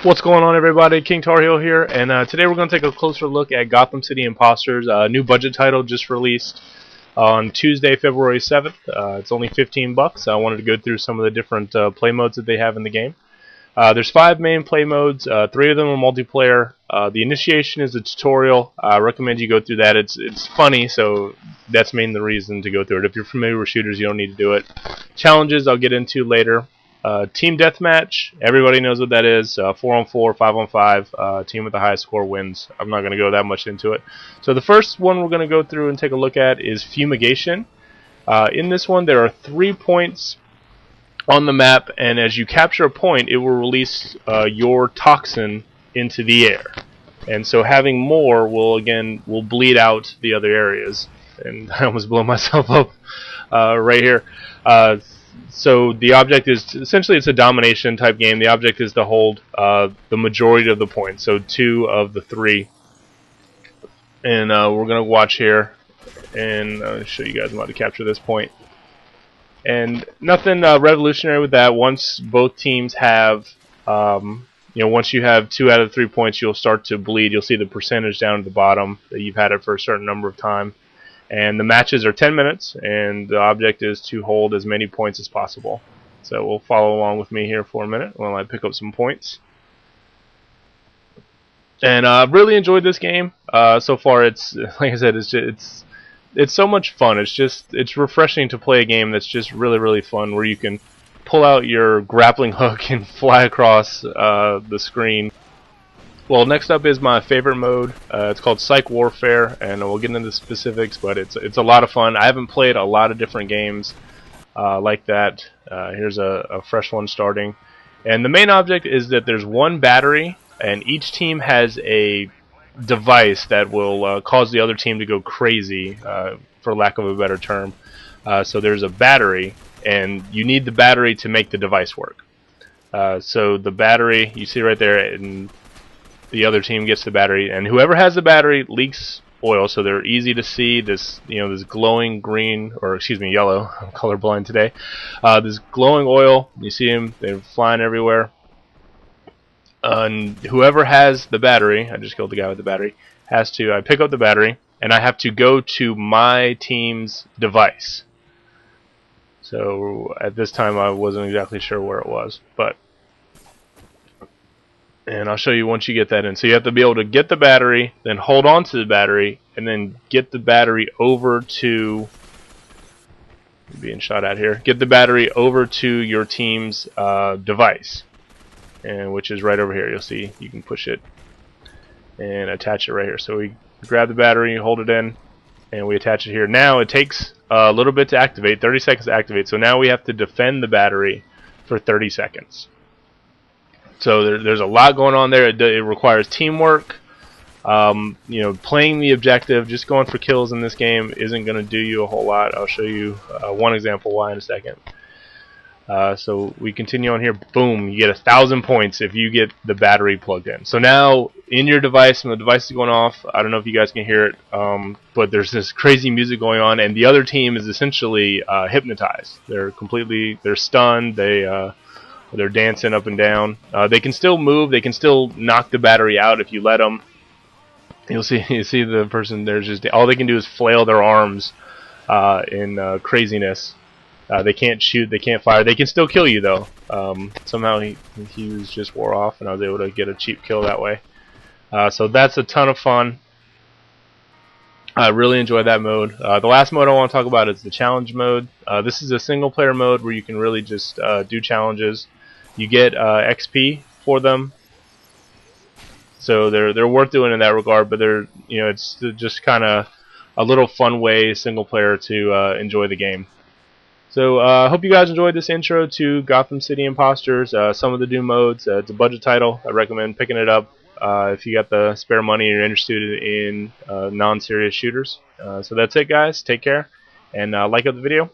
What's going on, everybody? King Tar Heel here, and today we're going to take a closer look at Gotham City Impostors, a new budget title just released on Tuesday, February 7th. It's only 15 bucks. I wanted to go through some of the different play modes that they have in the game. There's 5 main play modes. 3 of them are multiplayer. The initiation is a tutorial. I recommend you go through that. It's funny, so that's mainly the reason to go through it. If you're familiar with shooters, you don't need to do it. Challenges I'll get into later. Team deathmatch, everybody knows what that is. 4-on-4, 5-on-5, team with the highest score wins. I'm not going to go that much into it. So the first one we're going to go through and take a look at is fumigation. In this one, there are 3 points on the map, and as you capture a point, it will release your toxin into the air. And so having more will bleed out the other areas. And I almost blow myself up right here. So the object is essentially, it's a domination type game. The object is to hold the majority of the points, so 2 of the 3. And we're going to watch here and show you guys how to capture this point. And nothing revolutionary with that. Once both teams have, once you have 2 out of 3 points, you'll start to bleed. You'll see the percentage down at the bottom that you've had it for a certain number of time. And the matches are 10 minutes, and the object is to hold as many points as possible. So we'll follow along with me here for a minute while I pick up some points. And I've really enjoyed this game so far. It's, like I said, it's so much fun. It's refreshing to play a game that's just really fun, where you can pull out your grappling hook and fly across the screen. Well, next up is my favorite mode. It's called Psych Warfare, and we'll get into the specifics, but it's a lot of fun. I haven't played a lot of different games like that. Here's a fresh one starting. And the main object is that there's 1 battery, and each team has a device that will cause the other team to go crazy, for lack of a better term. So there's a battery, and you need the battery to make the device work. So the battery, you see right there, and the other team gets the battery, and whoever has the battery leaks oil, so they're easy to see. This glowing green, or excuse me, yellow. I'm colorblind today. This glowing oil, you see them, they're flying everywhere. And whoever has the battery, I just killed the guy with the battery, I pick up the battery, and I have to go to my team's device. So at this time I wasn't exactly sure where it was, and I'll show you once you get that in. So you have to be able to get the battery, then hold on to the battery, and then get the battery over to, being shot at here, get the battery over to your team's device, and which is right over here. You'll see you can push it and attach it right here. So we grab the battery, hold it in, and we attach it here. Now it takes a little bit to activate, 30 seconds to activate. So now we have to defend the battery for 30 seconds. So there's a lot going on there. It requires teamwork. Playing the objective, just going for kills in this game isn't going to do you a whole lot. I'll show you one example why in a second. So we continue on here. Boom, you get 1,000 points if you get the battery plugged in. So now in your device, and the device is going off, I don't know if you guys can hear it, but there's this crazy music going on, and the other team is essentially hypnotized. They're stunned. They're dancing up and down. They can still move. They can still knock the battery out if you let them. You see the person. There's just all they can do is flail their arms in craziness. They can't shoot. They can't fire. They can still kill you though. Somehow he was just wore off, and I was able to get a cheap kill that way. So that's a ton of fun. I really enjoy that mode. The last mode I want to talk about is the challenge mode. This is a single player mode where you can really just do challenges. You get XP for them, so they're worth doing in that regard. But it's just kind of a little fun way, single player, to enjoy the game. So I hope you guys enjoyed this intro to Gotham City Impostors. Some of the new modes. It's a budget title. I recommend picking it up if you got the spare money and you're interested in non-serious shooters. So that's it, guys. Take care, and like up the video.